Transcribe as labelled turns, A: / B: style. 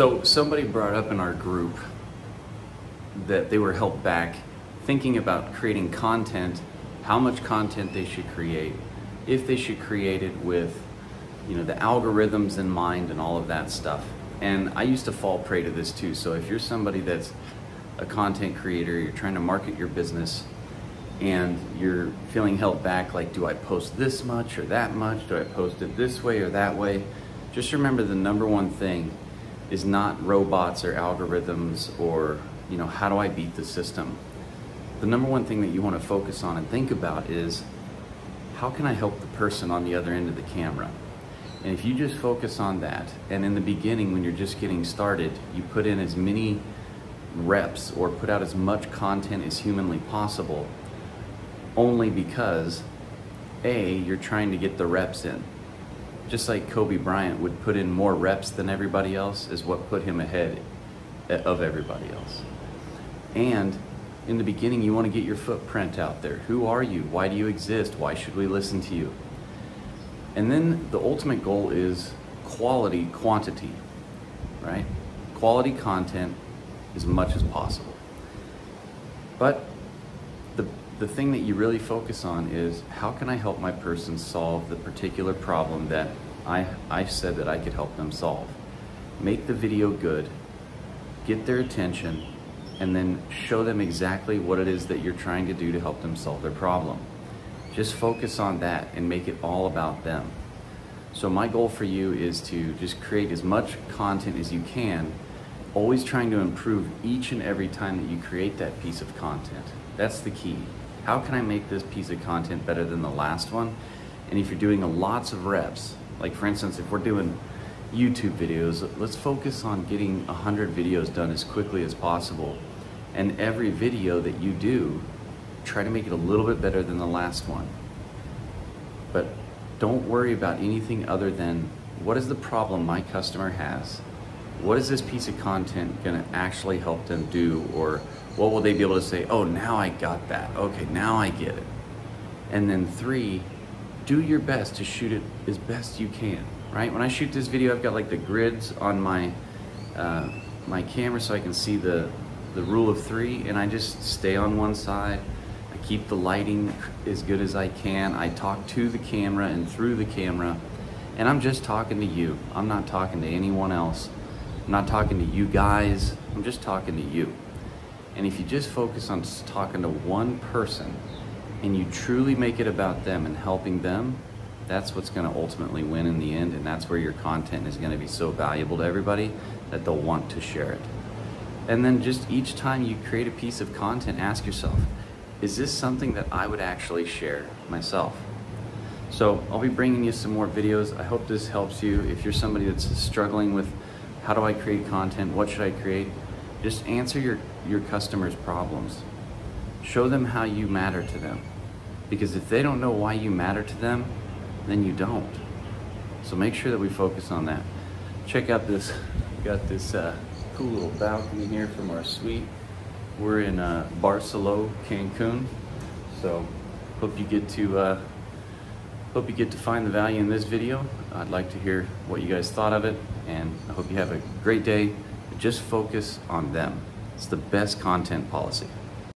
A: So somebody brought up in our group that they were held back thinking about creating content, how much content they should create, if they should create it with, the algorithms in mind and all of that stuff. And I used to fall prey to this too. So if you're somebody that's a content creator, you're trying to market your business, and you're feeling held back, like, do I post this much or that much? Do I post it this way or that way? Just remember, the number one thing is not robots or algorithms or, how do I beat the system? The number one thing that you want to focus on and think about is, how can I help the person on the other end of the camera? And if you just focus on that, and in the beginning when you're just getting started, you put in as many reps or put out as much content as humanly possible, only because you're trying to get the reps in. Just like Kobe Bryant would put in more reps than everybody else, is what put him ahead of everybody else. And in the beginning, you want to get your footprint out there. Who are you? Why do you exist? Why should we listen to you? And then the ultimate goal is quality, quantity, right? Quality content as much as possible. But the thing that you really focus on is, how can I help my person solve the particular problem that I said that I could help them solve? Make the video good, get their attention, and then show them exactly what it is that you're trying to do to help them solve their problem. Just focus on that and make it all about them. So my goal for you is to just create as much content as you can, always trying to improve each and every time that you create that piece of content. That's the key. How can I make this piece of content better than the last one? And if you're doing lots of reps, like for instance, if we're doing YouTube videos, let's focus on getting 100 videos done as quickly as possible. And every video that you do, try to make it a little bit better than the last one. But don't worry about anything other than, what is the problem my customer has? What is this piece of content going to actually help them do? Or what will they be able to say, oh, now I got that. Okay, now I get it. And then 3, do your best to shoot it as best you can, right? When I shoot this video, I've got like the grids on my my camera so I can see the rule of 3, and I just stay on one side. I keep the lighting as good as I can. I talk to the camera and through the camera, and I'm just talking to you. I'm not talking to anyone else. I'm not talking to you guys. I'm just talking to you. And if you just focus on just talking to one person and you truly make it about them and helping them, that's what's going to ultimately win in the end, and that's where your content is going to be so valuable to everybody that they'll want to share it. And then just each time you create a piece of content, ask yourself, is this something that I would actually share myself? So I'll be bringing you some more videos. I hope this helps you. If you're somebody that's struggling with, how do I create content? What should I create? Just answer your customers' problems. Show them how you matter to them. Because if they don't know why you matter to them, then you don't. So make sure that we focus on that. Check out this, we got this cool little balcony here from our suite. We're in Barcelona, Cancun. So hope you get to find the value in this video. I'd like to hear what you guys thought of it, and I hope you have a great day. Just focus on them. It's the best content policy.